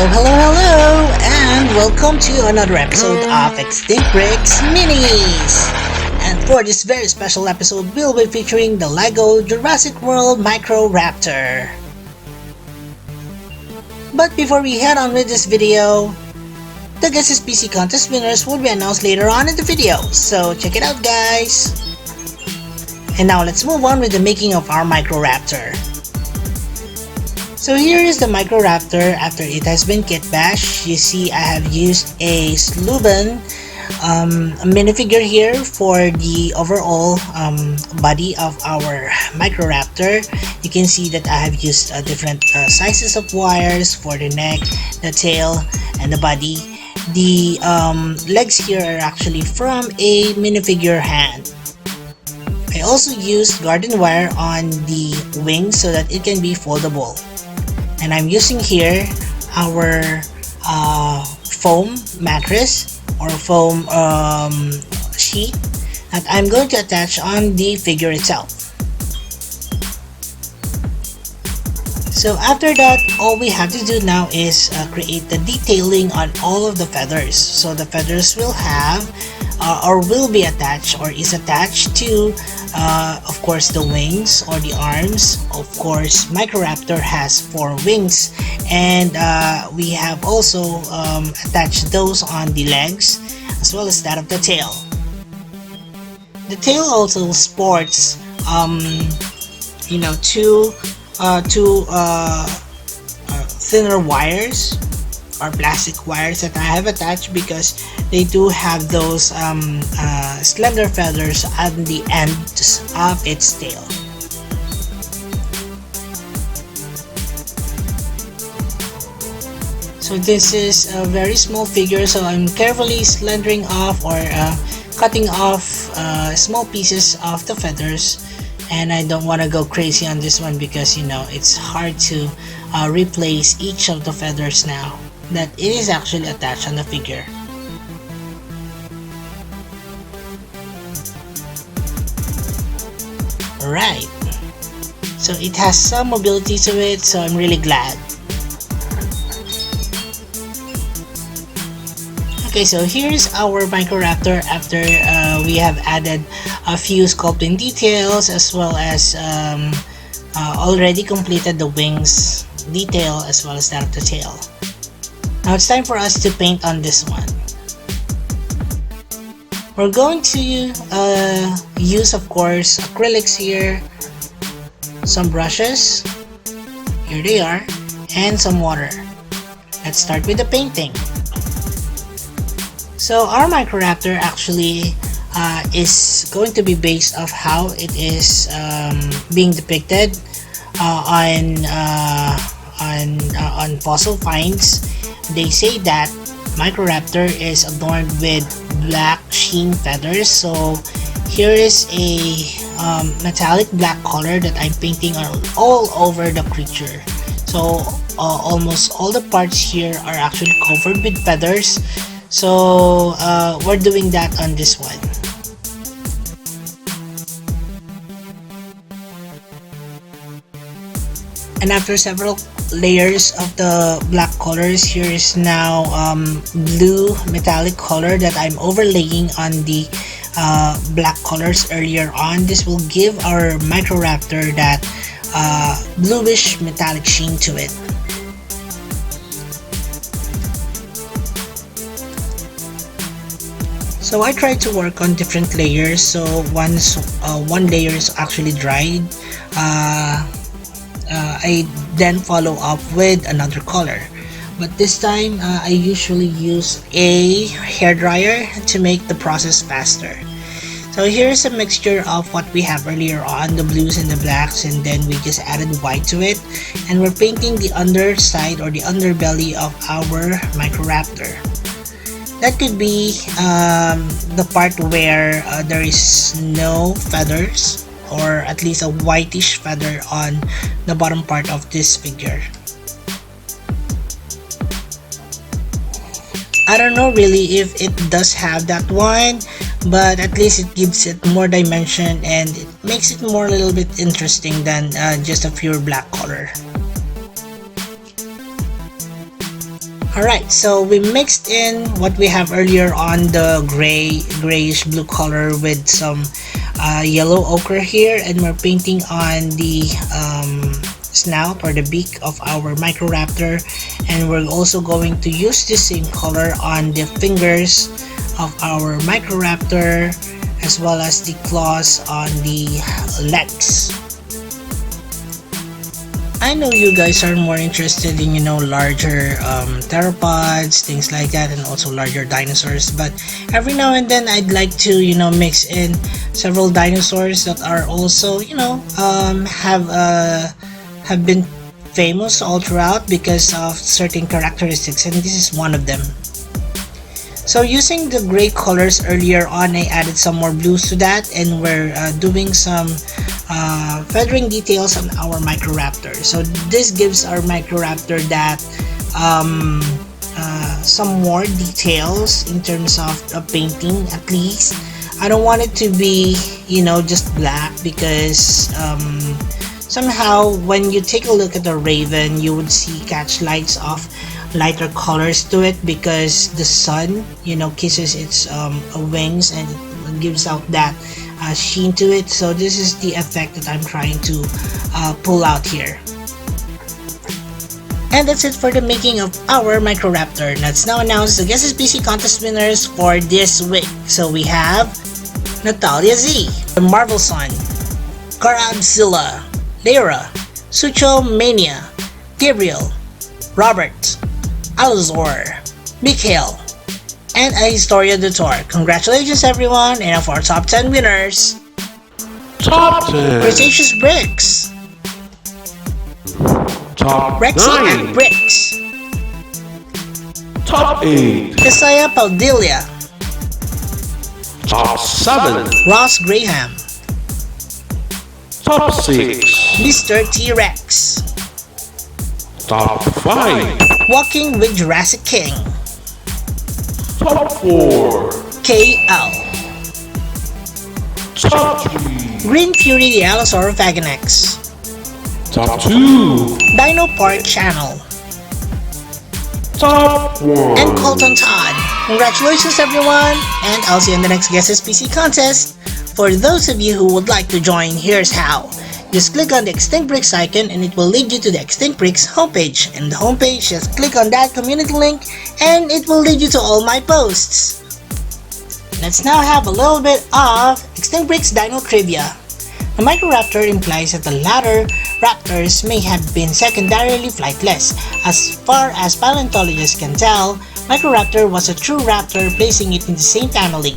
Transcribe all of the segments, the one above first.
Hello, and welcome to another episode of Extinct Bricks Minis. And for this very special episode, we'll be featuring the LYKA Jurassic World Microraptor. But before we head on with this video, the Guess His PC contest winners will be announced later on in the video, so check it out, guys. And now let's move on with the making of our Microraptor. So here is the Microraptor after it has been kit bashed. You see I have used a Sluban minifigure here for the overall body of our Microraptor. You can see that I have used different sizes of wires for the neck, the tail, and the body. The legs here are actually from a minifigure hand. I also used garden wire on the wings so that it can be foldable. And I'm using here our foam mattress or foam sheet that I'm going to attach on the figure itself. So after that, all we have to do now is create the detailing on all of the feathers. So the feathers will have or will be attached or is attached to of course the wings or the arms. Of course, Microraptor has 4 wings, and we have also attached those on the legs as well as that of the tail. The tail also sports two thinner wires or plastic wires that I have attached because they do have those slender feathers at the ends of its tail. So this is a very small figure, so I'm carefully slendering off or cutting off small pieces of the feathers, and I don't want to go crazy on this one because it's hard to replace each of the feathers now that it is actually attached on the figure. Alright, so it has some mobility to it, so I'm really glad. Okay, so here's our Microraptor after we have added a few sculpting details as well as already completed the wings detail as well as that of the tail. Now it's time for us to paint on this one. We're going to use, of course, acrylics here, some brushes, here they are, and some water. Let's start with the painting. So our Microraptor actually is going to be based off how it is being depicted on fossil finds. They say that Microraptor is adorned with black sheen feathers. So here is a metallic black color that I'm painting all over the creature. So almost all the parts here are actually covered with feathers. So we're doing that on this one. And after several layers of the black colors, here is now blue metallic color that I'm overlaying on the black colors earlier on. This will give our Microraptor that bluish metallic sheen to it. So I tried to work on different layers. So once one layer is actually dried, I then follow up with another color, but this time I usually use a hairdryer to make the process faster. So here's a mixture of what we have earlier on, the blues and the blacks, and then we just added white to it, and we're painting the underside or the underbelly of our Microraptor. That could be the part where there is no feathers, or at least a whitish feather on the bottom part of this figure. I don't know really if it does have that one, but at least it gives it more dimension and it makes it more a little bit interesting than just a pure black color. Alright, so we mixed in what we have earlier on, the grayish blue color with some yellow ochre here, and we're painting on the snout or the beak of our Microraptor, and we're also going to use the same color on the fingers of our Microraptor as well as the claws on the legs. I know you guys are more interested in, you know, larger theropods, things like that, and also larger dinosaurs, but every now and then I'd like to, you know, mix in several dinosaurs that are also, you know, have been famous all throughout because of certain characteristics, and this is one of them. So using the gray colors earlier on, I added some more blues to that, and we're doing some feathering details on our Microraptor. So this gives our Microraptor that some more details in terms of painting at least. I don't want it to be, you know, just black, because somehow when you take a look at the raven, you would see catch lights of lighter colors to it because the sun, you know, kisses its wings and it gives out that sheen to it. So this is the effect that I'm trying to pull out here. And that's it for the making of our Microraptor. Let's now announce the Guess PC contest winners for this week. So we have Natalia Z, the Marvel Son, Carabzilla, Lyra, Sucho Mania, Gabriel, Robert, Alazor, Mikhail, and a Historia de Tour. Congratulations everyone, and of our top 10 winners, Top 10, Cretaceous Bricks, Top Rexy 9, and Bricks, Top 8, Isaiah Paldilia, Top 7, Ross Graham, Top 6, Mr. T-Rex, Top 5, Walking with Jurassic King, Top 4, KL, Top 3, Green Fury the Allosaur of Aganex, Top 2, Dino Park Channel, Top 1, and Colton Todd. Congratulations everyone, and I'll see you in the next Guess PC contest. For those of you who would like to join, here's how. Just click on the Extinct Bricks icon and it will lead you to the Extinct Bricks homepage. And the homepage, just click on that community link and it will lead you to all my posts. Let's now have a little bit of Extinct Bricks Dino Trivia. The Microraptor implies that the latter raptors may have been secondarily flightless. As far as paleontologists can tell, Microraptor was a true raptor, placing it in the same family.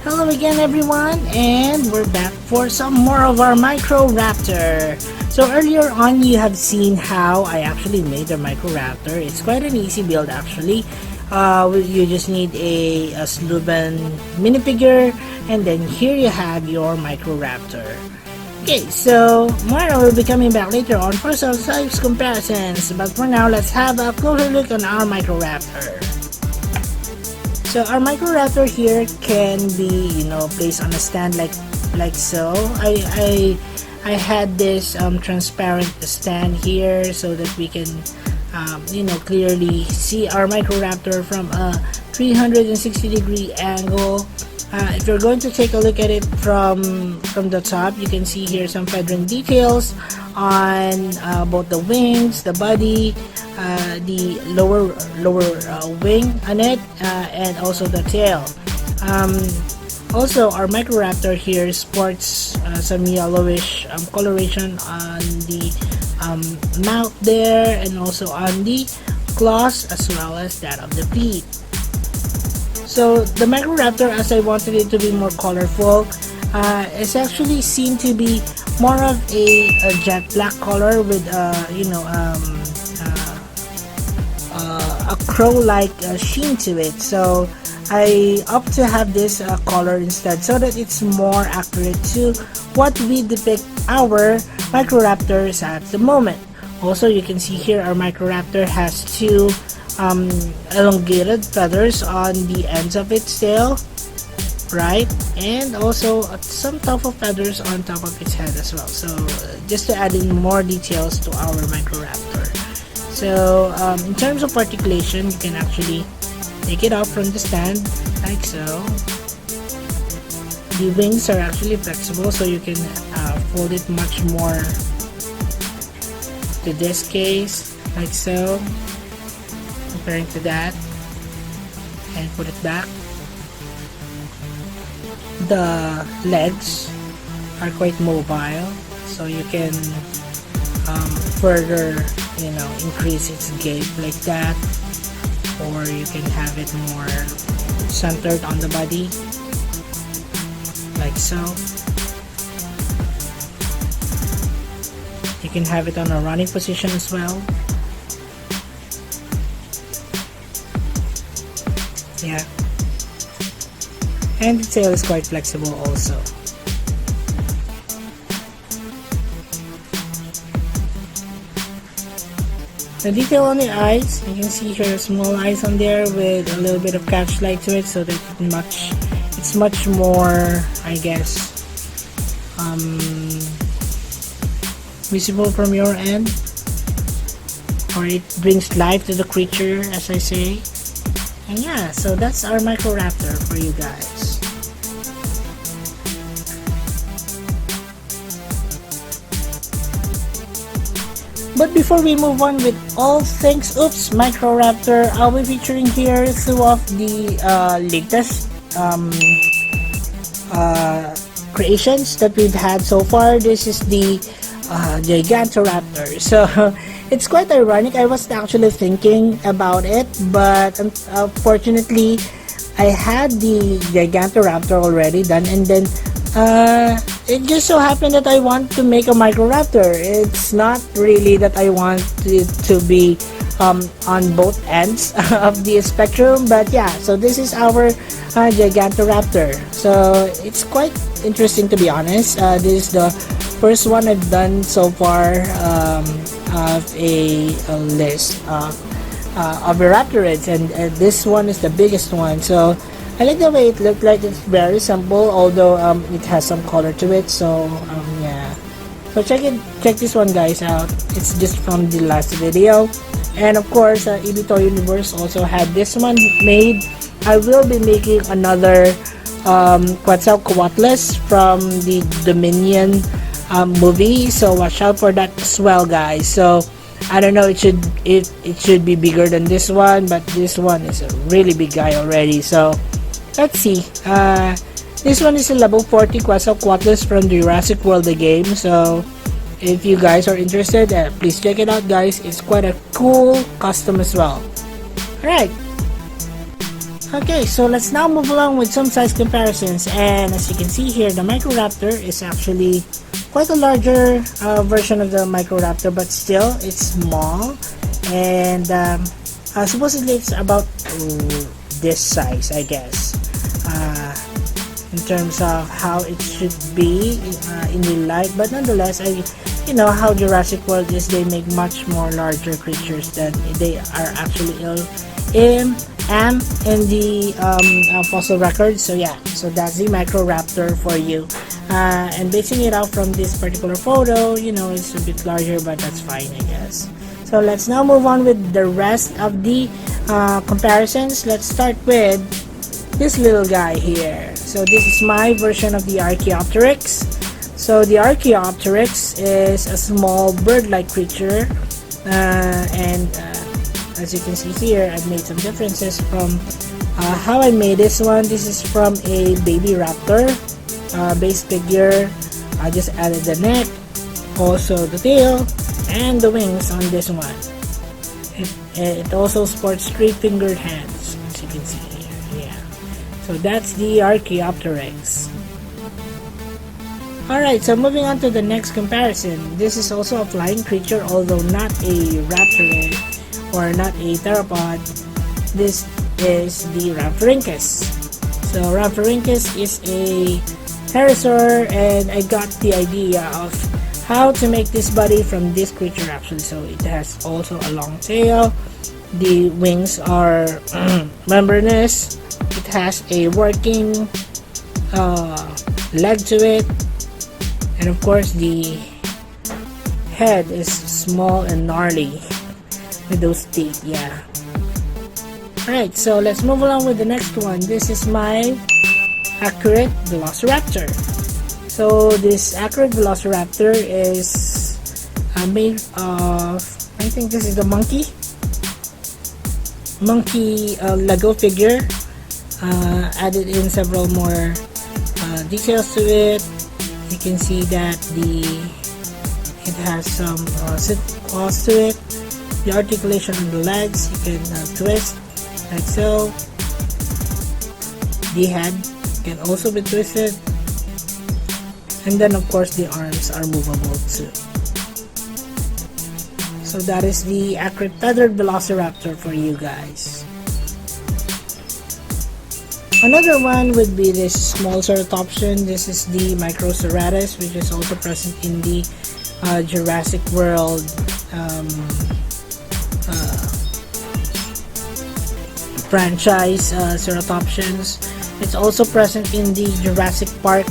Hello again everyone, and we're back for some more of our Microraptor. So earlier on you have seen how I actually made the Microraptor. It's quite an easy build actually. You just need a Sluban minifigure, and then here you have your Microraptor. Okay, so Mara will be coming back later on for some size comparisons, but for now let's have a closer look on our Microraptor. So our Microraptor here can be, you know, placed on a stand like so. I had this transparent stand here so that we can you know, clearly see our Microraptor from a 360-degree angle. If you're going to take a look at it from the top, you can see here some feathering details on both the wings, the body, the lower wing on it, and also the tail. Also, our Microraptor here sports some yellowish coloration on the mouth there, and also on the claws as well as that of the feet. So the Microraptor, as I wanted it to be more colorful, is actually seen to be more of a jet black color with you know, a crow-like sheen to it. So I opt to have this color instead so that it's more accurate to what we depict our Microraptors at the moment. Also, you can see here our Microraptor has two elongated feathers on the ends of its tail, right, and also some top of feathers on top of its head as well. So just to add in more details to our Microraptor. So in terms of articulation, you can actually take it off from the stand like so. The wings are actually flexible, so you can fold it much more to this case like so, comparing to that, and put it back. The legs are quite mobile, so you can further, you know, increase its gait like that, or you can have it more centered on the body like so. You can have it on a running position as well. Yeah, and the tail is quite flexible also. The detail on the eyes, you can see here small eyes on there with a little bit of catch light to it, so that it's much more, I guess, visible from your end, or it brings life to the creature, as I say. And yeah, so that's our Microraptor for you guys. But before we move on with all things Microraptor, I'll be featuring here two of the latest creations that we've had so far. This is the Gigantoraptor. So it's quite ironic. I was actually thinking about it, but unfortunately I had the Gigantoraptor already done, and then it just so happened that I want to make a Microraptor. It's not really that I want it to be on both ends of the spectrum, but yeah, so this is our Gigantoraptor. So it's quite interesting, to be honest. This is the first one I've done so far of a list of the raptorids, and this one is the biggest one. So I like the way it looked like. It's very simple, although it has some color to it. So yeah, so check this one, guys, out. It's just from the last video. And of course, Ibito Universe also had this one made. I will be making another Quetzalcoatlus from the Dominion movie, so watch out for that as well, guys. So I don't know, it should be bigger than this one, but this one is a really big guy already. So let's see. This one is a level 40 Quetzalcoatlus from the Jurassic World, the game. So if you guys are interested, please check it out, guys. It's quite a cool custom as well. Alright. Okay, so let's now move along with some size comparisons. And as you can see here, the Microraptor is actually quite a larger version of the Microraptor, but still it's small. And supposedly it's about this size, I guess, in terms of how it should be in real life. But nonetheless, you know how Jurassic World is, they make much more larger creatures than they are actually in the fossil records. So yeah, so that's the Microraptor for you. And basing it out from this particular photo, you know, it's a bit larger, but that's fine, I guess. So let's now move on with the rest of the comparisons. Let's start with this little guy here. So this is my version of the Archaeopteryx. So the Archaeopteryx is a small bird-like creature, and as you can see here, I've made some differences from how I made this one. This is from a baby raptor base figure. I just added the neck, also the tail, and the wings on this one. It also sports 3-fingered hands, as you can see here. Yeah, so that's the Archaeopteryx. Alright, so moving on to the next comparison. This is also a flying creature, although not a raptorid or not a theropod. This is the Raptorhynchus. So Raptorhynchus is a pterosaur, and I got the idea of how to make this body from this creature actually. So it has also a long tail. The wings are membranous. It has a working leg to it, and of course the head is small and gnarly. with those teeth. Yeah. Alright, so let's move along with the next one. This is my accurate Velociraptor. So this accurate Velociraptor is made of, I think this is the monkey Lego figure. Added in several more details to it. You can see that it has some sit claws to it. The articulation of the legs, you can twist like so. The head can also be twisted, and then of course the arms are movable too. So that is the accurate feathered Velociraptor for you guys. Another one would be this small ceratopsian. This is the Microraptor, which is also present in the Jurassic World franchise ceratopsians. It's also present in the Jurassic Park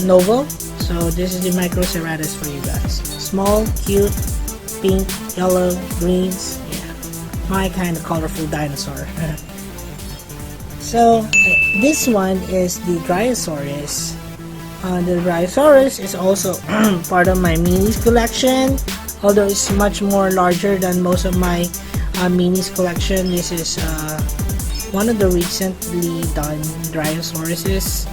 novel. So this is the Microraptor for you guys. Small, cute, pink, yellow, greens. Yeah, my kind of colorful dinosaur. So this one is the Dryosaurus. The Dryosaurus is also part of my minis collection, although it's much more larger than most of my minis collection. This is one of the recently done Dryosauruses.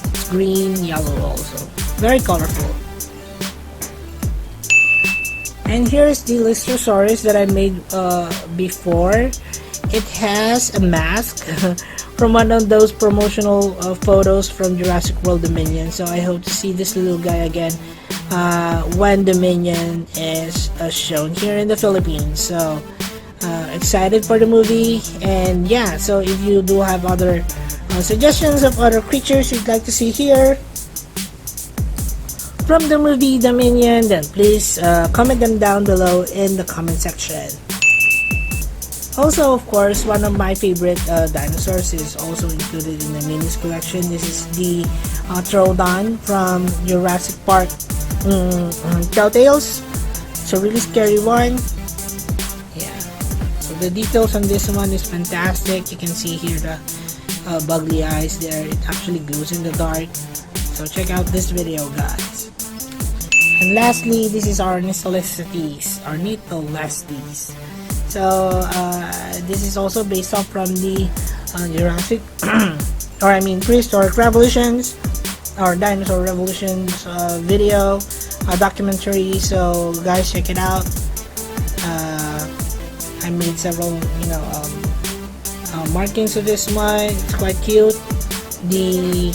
It's green, yellow also. Very colorful. And here's the Lystrosaurus that I made before. It has a mask from one of those promotional photos from Jurassic World Dominion. So I hope to see this little guy again when Dominion is shown here in the Philippines. So excited for the movie. And yeah, so if you do have other suggestions of other creatures you'd like to see here from the movie Dominion, then please comment them down below in the comment section. Also, of course, one of my favorite dinosaurs is also included in the minis collection. This is the Troodon from Jurassic Park Telltales. It's a really scary one. Yeah. So the details on this one is fantastic. You can see here the buggly eyes there. It actually glows in the dark. So check out this video, guys. And lastly, this is our Ornitholestes. So this is also based off from the Jurassic, Prehistoric Revolutions or Dinosaur Revolutions video documentary. So guys, check it out. I made several, markings of this one. It's quite cute. The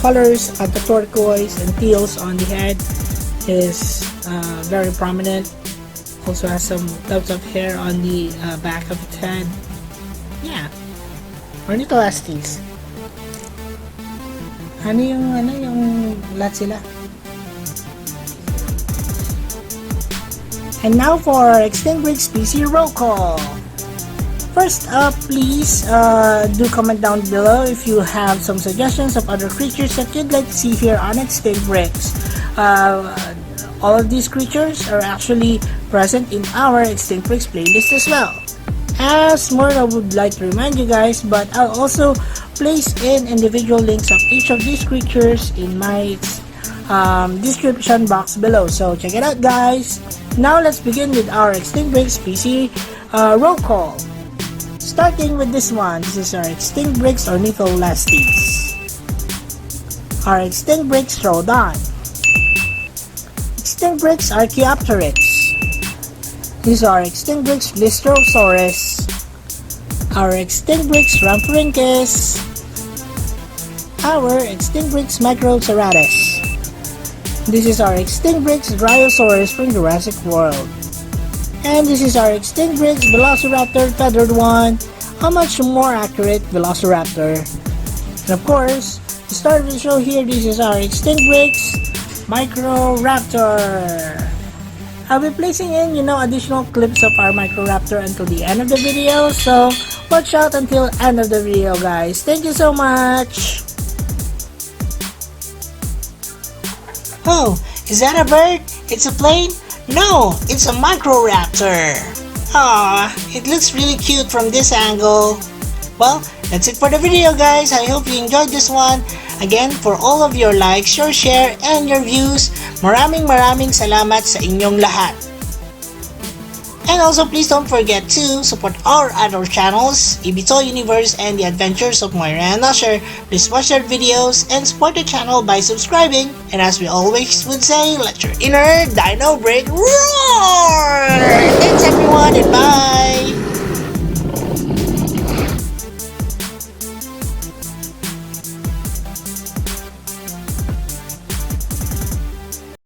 colors of the turquoise and teals on the head is very prominent. Also has some tufts of hair on the back of its head. Yeah. Ornitholestes. Ano yung lahat sila? And now for our Extinct Break Species Roll Call. First up, please do comment down below if you have some suggestions of other creatures that you'd like to see here on Extinct Breaks. All of these creatures are actually present in our Extinct Breaks playlist as well. As more, I would like to remind you guys, but I'll also place in individual links of each of these creatures in my description box below. So check it out, guys. Now let's begin with our Extinct Breaks species roll call. Starting with this one, this is our Extinct Breaks Ornitholestes. Our Extinct Breaks Troodon. Extinct Breaks Archaeopteryx. These are Extinct Breaks Lystrosaurus. Our Extinct Breaks Rhamphorhynchus. Our Extinct Breaks Microraptor. This is our Extinct Breaks Dryosaurus from Jurassic World. And this is our Extinct Breaks Velociraptor Feathered one, a much more accurate Velociraptor. And of course, to start the show here, this is our Extinct Breaks Microraptor. I'll be placing in, additional clips of our Microraptor until the end of the video, so watch out until end of the video, guys. Thank you so much. Oh, is that a bird? It's a plane? No, it's a Microraptor. Ah, it looks really cute from this angle. Well, that's it for the video guys. I hope you enjoyed this one. Again, for all of your likes, your share, and your views, maraming salamat sa inyong lahat. And also, please don't forget to support our other channels, Ibito Universe and the Adventures of Moira and Usher. Please watch their videos and support the channel by subscribing. And as we always would say, let your inner dino break roar! Thanks everyone and bye!